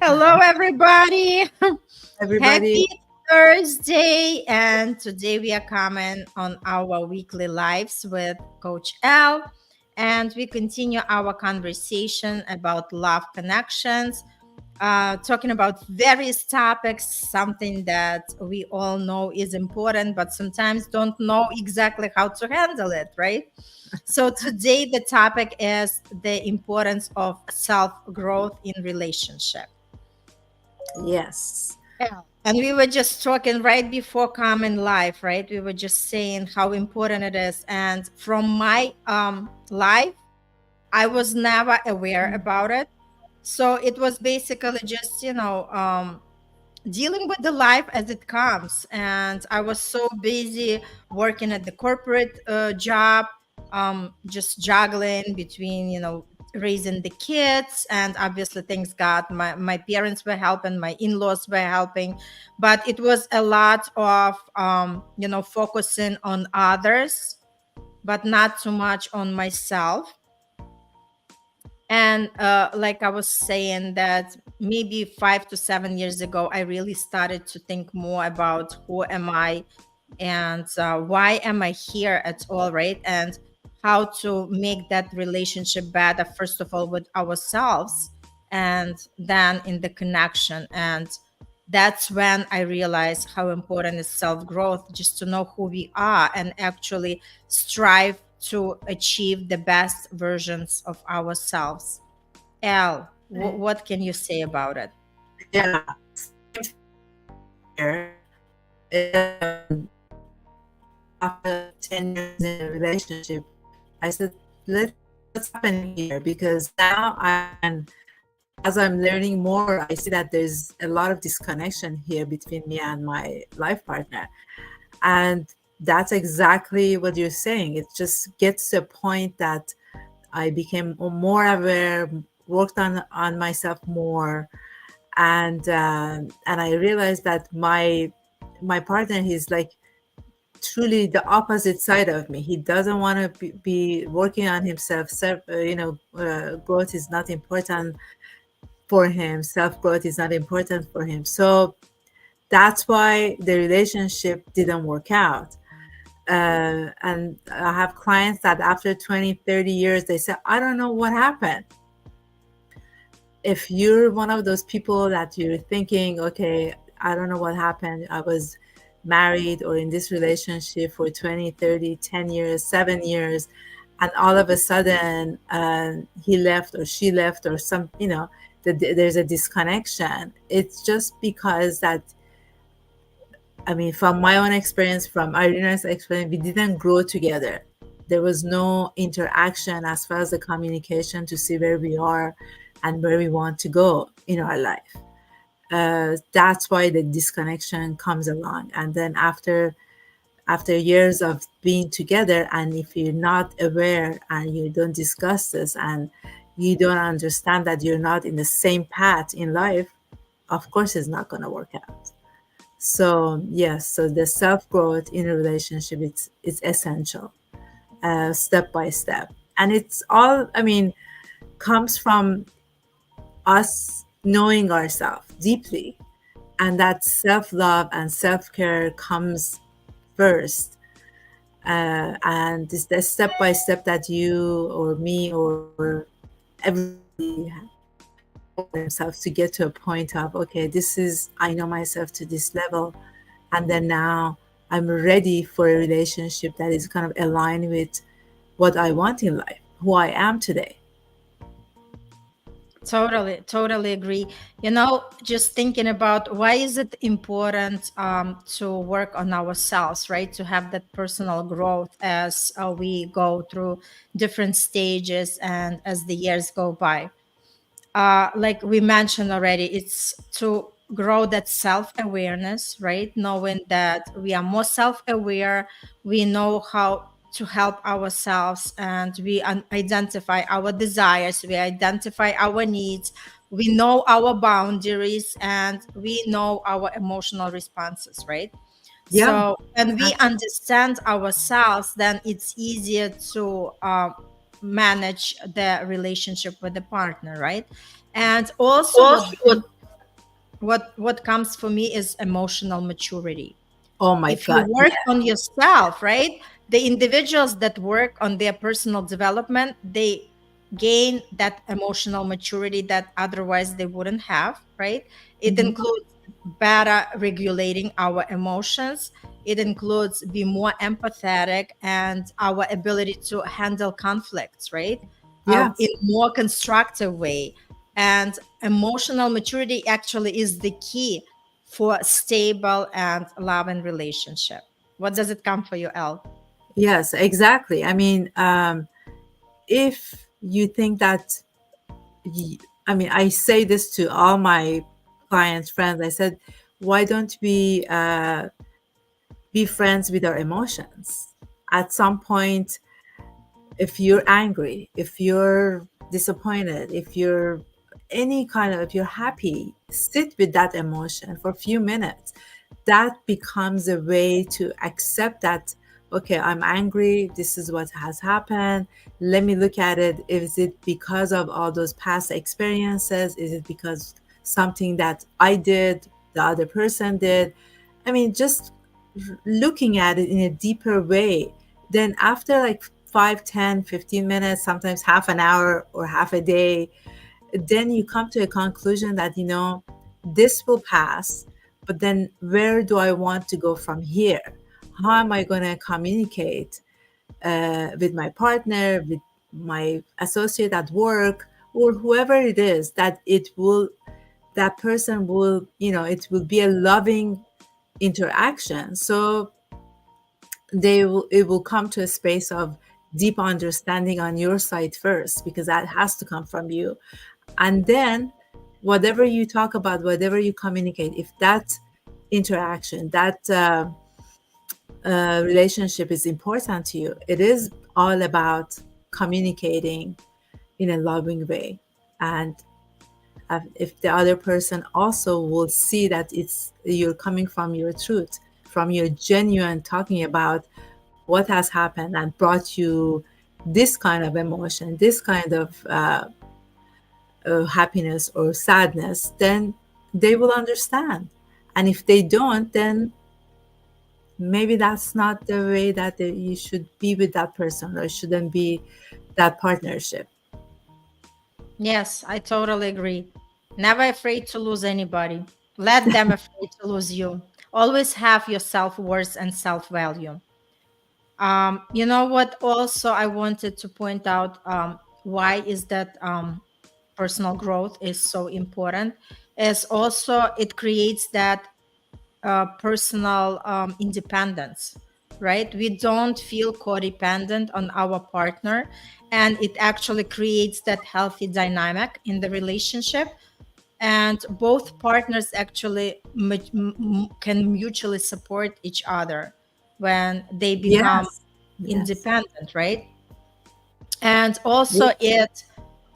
Hello, everybody. Everybody, Happy Thursday. And today we are coming on our weekly lives with Coach Elle. And we continue our conversation about love connections, talking about various topics, something that we all know is important, but sometimes don't know exactly how to handle it, right? So today the topic is the importance of self-growth in relationship. yes. Yeah. And we were just talking right before coming live, right? We were just saying how important it is. And from my life, I was never aware about it. So it was basically just, dealing with the life as it comes. And I was so busy working at the corporate job, just juggling between, raising the kids. And obviously things got my parents were helping, my in-laws were helping, but it was a lot of focusing on others, but not too much on myself. And like I was saying, that maybe 5 to 7 years ago, I really started to think more about who am I, and why am I here at all, right? And how to make that relationship better, first of all, with ourselves, and then in the connection. And that's when I realized how important is self growth, just to know who we are and actually strive to achieve the best versions of ourselves. Al, what can you say about it? Yeah, same here. After 10 years in a relationship, I said, what's happening here? Because now as I'm learning more, I see that there's a lot of disconnection here between me and my life partner. And that's exactly what you're saying. It just gets to a point that I became more aware, worked on myself more, and I realized that my partner, he's like truly the opposite side of me. He doesn't want to be working on himself. Growth is not important for him. Self growth is not important for him. So that's why the relationship didn't work out. And I have clients that after 20, 30 years, they say, I don't know what happened. If you're one of those people that you're thinking, okay, I don't know what happened. I was married or in this relationship for 20, 30, 10 years, 7 years, and all of a sudden he left or she left or there's a disconnection. It's just because that, I mean, from my own experience, from Irina's experience, we didn't grow together. There was no interaction as far as the communication to see where we are and where we want to go in our life. That's why the disconnection comes along. And then after years of being together, and if you're not aware and you don't discuss this and you don't understand that you're not in the same path in life, of course it's not going to work out. So yes, so the self growth in a relationship, it's essential, step by step, and it's all, I mean, comes from us knowing ourselves deeply, and that self love and self care comes first, and it's the step by step that you or me or everybody have to work on themselves to get to a point of, okay, this is, I know myself to this level, and then now I'm ready for a relationship that is kind of aligned with what I want in life, who I am today. Totally agree. Just thinking about why is it important to work on ourselves, right? To have that personal growth as we go through different stages and as the years go by. Like we mentioned already, it's to grow that self-awareness, right? Knowing that we are more self-aware, we know how to help ourselves, and we identify our desires, we identify our needs, we know our boundaries, and we know our emotional responses, right? Yeah, So when we exactly. understand ourselves, then it's easier to manage the relationship with the partner, right? And also, what Also, what? what comes for me is emotional maturity. Oh my If you God. work Yeah. on yourself, right? The individuals that work on their personal development, they gain that emotional maturity that otherwise they wouldn't have, right? It Mhm. includes better regulating our emotions. It includes be more empathetic and our ability to handle conflicts, right? In Yes. more constructive way. And emotional maturity actually is the key for stable and loving relationship. What does it come for you, Elle? Yes, exactly. I mean, if you think that, y- I mean, I say this to all my clients, friends. I said, why don't we be friends with our emotions? At some point, if you're angry, if you're disappointed, if you're any kind of, if you're happy, sit with that emotion for a few minutes. That becomes a way to accept that, okay, I'm angry, this is what has happened, let me look at it. Is it because of all those past experiences? Is it because something that I did, the other person did? I mean, just looking at it in a deeper way. Then after like 5, 10, 15 minutes, sometimes half an hour or half a day, then you come to a conclusion that, this will pass, but then where do I want to go from here? How am I going to communicate with my partner, with my associate at work, or whoever it is, that that person will, it will be a loving interaction. So it will come to a space of deep understanding on your side first, because that has to come from you. And then whatever you talk about, whatever you communicate, if that interaction, that relationship is important to you, it is all about communicating in a loving way. And if the other person also will see that it's you're coming from your truth, from your genuine talking about what has happened and brought you this kind of emotion, this kind of happiness or sadness, then they will understand. And if they don't, then maybe that's not the way that you should be with that person, or shouldn't be that partnership. Yes, I totally agree. Never afraid to lose anybody. Let them afraid to lose you. Always have your self-worth and self-value. You know what? Also, I wanted to point out why is that personal growth is so important. Is also it creates that personal independence, right? We don't feel codependent on our partner, and it actually creates that healthy dynamic in the relationship. And both partners actually can mutually support each other when they become Yes. Yes. independent, right? And Yeah. also it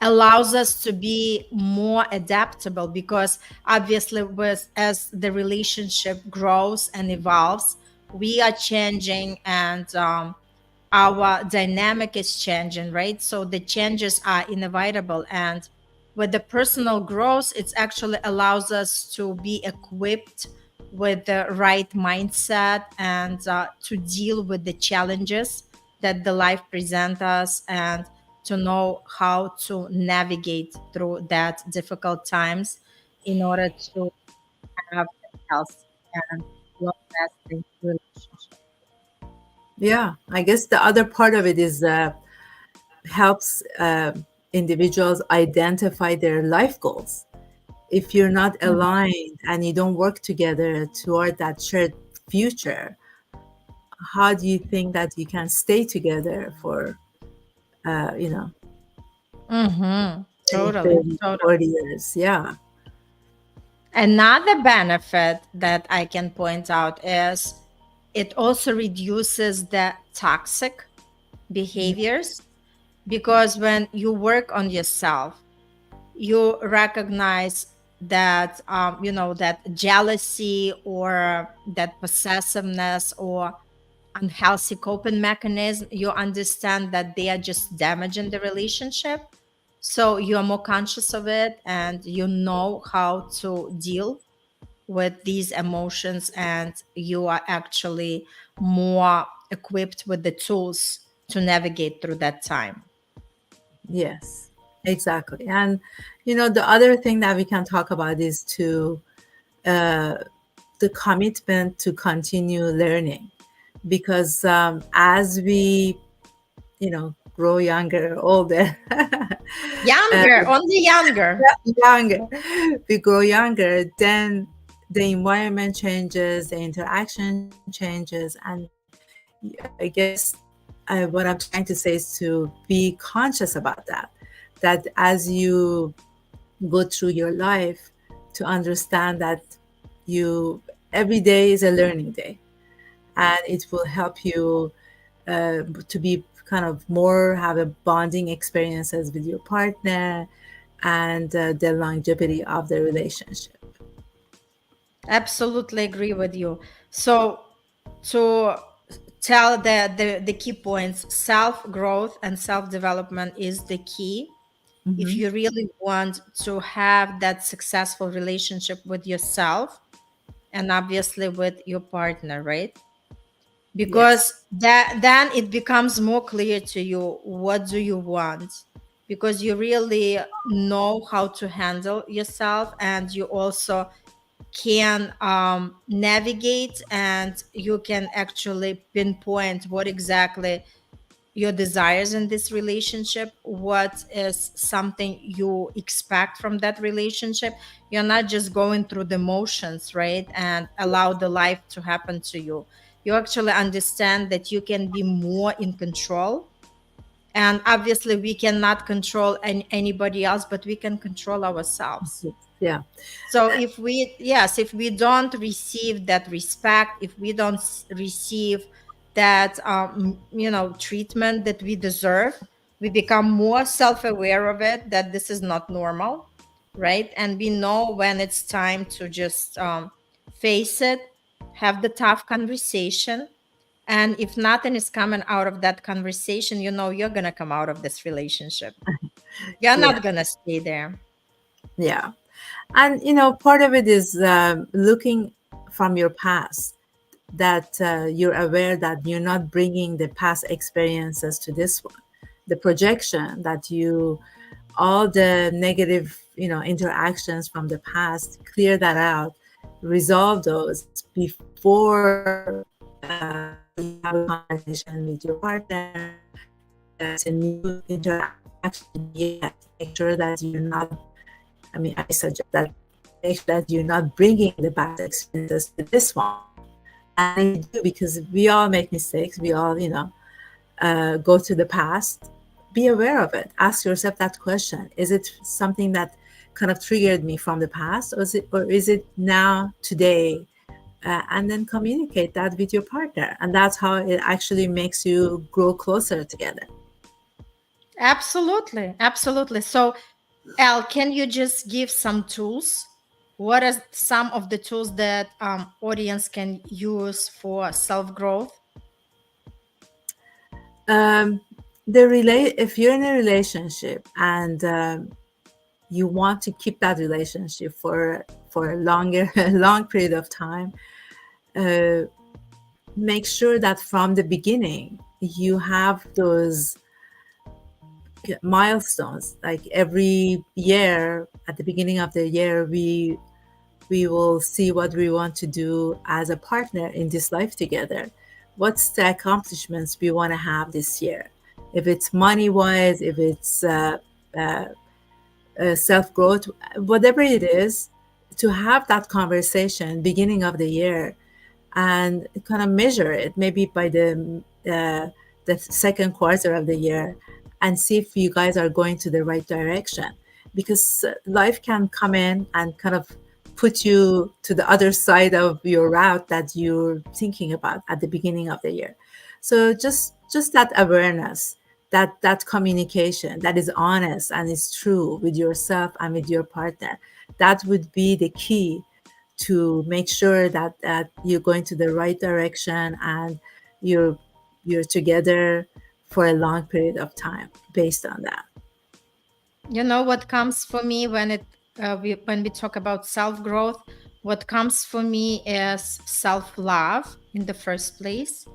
allows us to be more adaptable because obviously with as the relationship grows and evolves, we are changing, and our dynamic is changing, right? So the changes are inevitable, and with the personal growth, it actually allows us to be equipped with the right mindset and to deal with the challenges that the life present us, and to know how to navigate through that difficult times in order to have a healthy and long-lasting relationship. Yeah, I guess the other part of it is helps individuals identify their life goals. If you're not aligned and you don't work together toward that shared future, how do you think that you can stay together for, you know, Mm-hmm. 20, Totally, 30, totally. 40 years? Yeah. Another benefit that I can point out is it also reduces the toxic behaviors, because when you work on yourself, you recognize that that jealousy or that possessiveness or unhealthy coping mechanism, you understand that they are just damaging the relationship. So you are more conscious of it and you know how to deal. with these emotions, and you are actually more equipped with the tools to navigate through that time. Yes, exactly. And the other thing that we can talk about is to the commitment to continue learning, because as we grow younger or older, Younger, only younger. younger, we grow younger, then the environment changes, the interaction changes, and I guess what I'm trying to say is to be conscious about that. That as you go through your life, to understand that you every day is a learning day, and it will help you to be kind of more have a bonding experiences with your partner, and the longevity of the relationship. Absolutely agree with you. So, to tell the key points, self growth and self development is the key if Hmm. you really want to have that successful relationship with yourself and obviously with your partner, right? Yes. Because that then it becomes more clear to you what do you want, because you really know how to handle yourself, and you also can navigate, and you can actually pinpoint what exactly your desires in this relationship, what is something you expect from that relationship. You're not just going through the motions, right, and allow the life to happen to you. You actually understand that you can be more in control, and obviously we cannot control anybody else, but we can control ourselves. Yeah. So if we, yes, if we don't receive that respect, if we don't receive that treatment that we deserve, we become more self-aware of it, that this is not normal, right? And we know when it's time to just face it, have the tough conversation. And if nothing is coming out of that conversation, you're gonna come out of this relationship. You're Yeah. not gonna stay there. Yeah. And part of it is looking from your past, that you're aware that you're not bringing the past experiences to this one, the projection that you all the negative interactions from the past, clear that out, resolve those before you have a conversation with your partner. If that's a new interaction, yet make sure that you're not, I suggest that make sure that you're not bringing the past experiences to this one. And if you do, because we all make mistakes, we all go to the past, be aware of it. Ask yourself that question: is it something that kind of triggered me from the past, or is it now, today? And then communicate that with your partner, and that's how it actually makes you grow closer together. Absolutely, absolutely. So, Al, can you just give some tools? What are some of the tools that audience can use for self growth? um, if you're in a relationship, and you want to keep that relationship for a longer a long period of time, uh, make sure that from the beginning you have those milestones. Like every year, at the beginning of the year, we will see what we want to do as a partner in this life together. What's the accomplishments we want to have this year? If it's money wise, if it's uh, self growth, whatever it is, to have that conversation beginning of the year, and kind of measure it maybe by the second quarter of the year, and see if you guys are going to the right direction, because life can come in and kind of put you to the other side of your route that you're thinking about at the beginning of the year. So just that awareness, that communication that is honest and is true with yourself and with your partner, that would be the key to make sure that you're going to the right direction, and you're you're together for a long period of time based on that. You know what comes for me when when we talk about self growth? What comes for me is self love in the first place.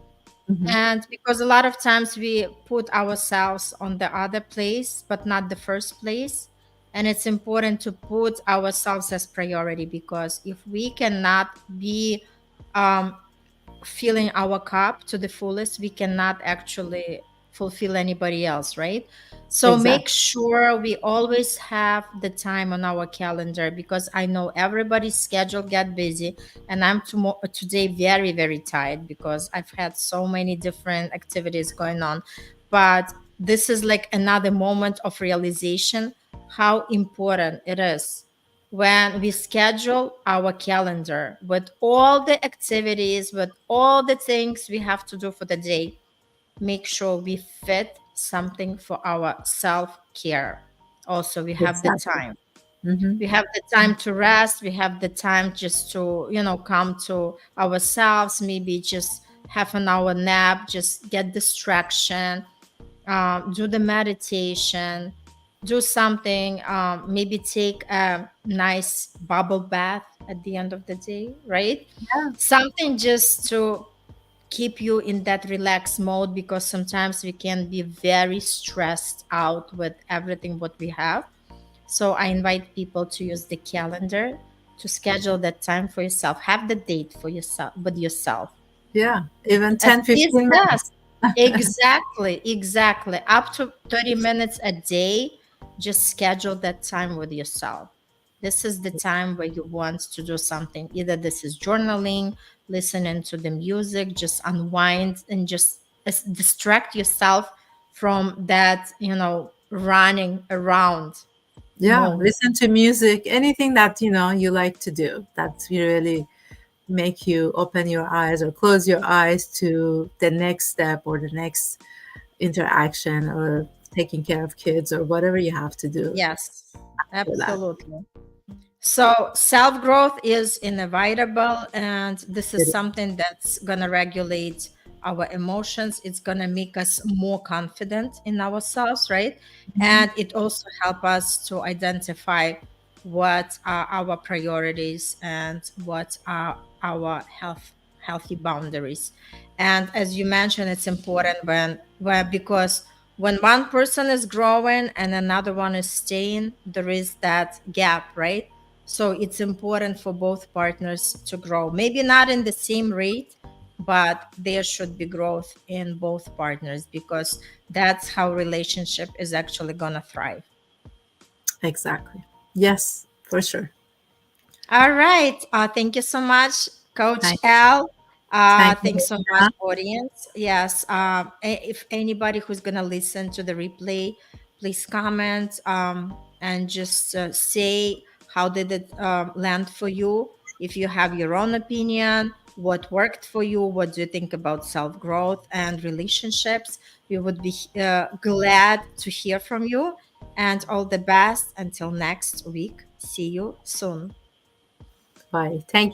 Hmm. And because a lot of times we put ourselves on the other place, but not the first place. And it's important to put ourselves as priority, because if we cannot be um, filling our cup to the fullest, we cannot actually fulfill anybody else, right? So make Exactly. sure we always have the time on our calendar, because I know everybody's schedule get busy, and I'm today very, very tired because I've had so many different activities going on. But this is like another moment of realization how important it is when we schedule our calendar with all the activities, with all the things we have to do for the day. Make sure we fit something for our self care. Also, we have the Exactly. time. Hmm. We have the time to rest. We have the time just to, come to ourselves, maybe just half an hour nap, just get distraction, do the meditation, do something, maybe take a nice bubble bath at the end of the day, right? Yeah. Something just to keep you in that relaxed mode, because sometimes we can be very stressed out with everything what we have. So I invite people to use the calendar to schedule that time for yourself. Have the date for yourself with yourself. Yeah. Even At 10, least, 15 yes, minutes. exactly, exactly. Up to 30 minutes a day, just schedule that time with yourself. This is the time where you want to do something. Either this is journaling, listening to the music, just unwind and just distract yourself from that, running around Yeah. mode. Listen to music, anything that, you like to do that really make you open your eyes or close your eyes to the next step or the next interaction or taking care of kids or whatever you have to do Yes, for that. absolutely. So self growth is inevitable, and this is It- something that's going to regulate our emotions. It's going to make us more confident in ourselves, right? Mhm. And it also help us to identify what are our priorities and what are our healthy boundaries. And as you mentioned, it's important when because when one person is growing and another one is staying, there is that gap, right? So it's important for both partners to grow. Maybe not in the same rate, but there should be growth in both partners, because that's how relationship is actually going to thrive. Exactly. Yes, for sure. All right. Thank you so much, Coach Thank, L. thank Thanks you, so much, Irina. audience. Yes. If anybody who's going to listen to the replay, please comment, and just say how did it land for you. If you have your own opinion, what worked for you, what do you think about self growth and relationships? We would be glad to hear from you. And all the best until next week. See you soon. Bye. Thank you.